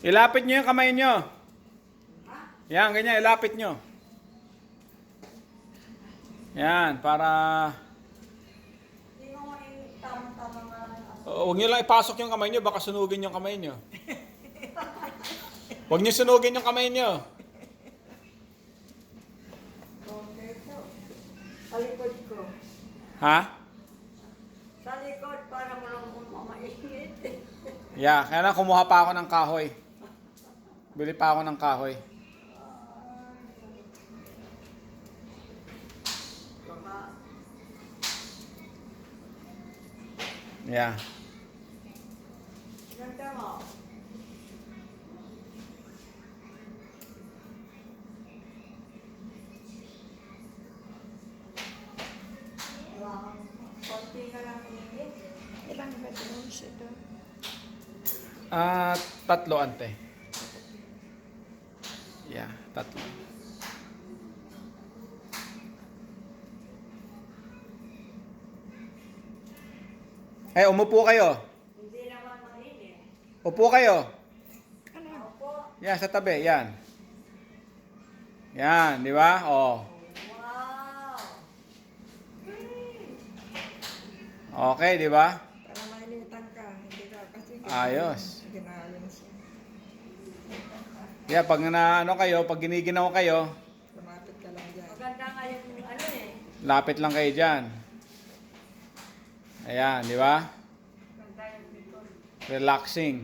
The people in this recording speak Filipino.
Ilapit nyo yung kamay nyo. Yan, ganyan, ilapit nyo. Yan, para... Hindi mo yung tamang-tama nga. Huwag nyo lang ipasok yung kamay nyo, baka sunugin yung kamay nyo. Huwag nyo sunugin yung kamay nyo. Okay, so. Sa likod ko. Ha? Sa likod, para mo lang kung mamainit. Yeah, kaya na kumuha pa ako ng kahoy. Bili pa ako ng kahoy. Baka, Yeah. ganda mo. Wow. Konti na lang init. Ilang bedrooms ito? Tatlo ante. Yeah, tatlo. Umupo kayo. Hindi naman mainit. Upo kayo. Ano? Opo. Yan, sa tabi. Yan. Yan, di ba? Oh. Wow. Okay, di ba? Para mainitan ka. Hindi ka kasi Ayos. ginalin siya. Yeah, pag pag giniginaw kayo, Lumapit ka lang dyan. Maganda nga yung ano eh. lapit lang kayo dyan. Ayan, di ba? Maganda yung likod. Relaxing.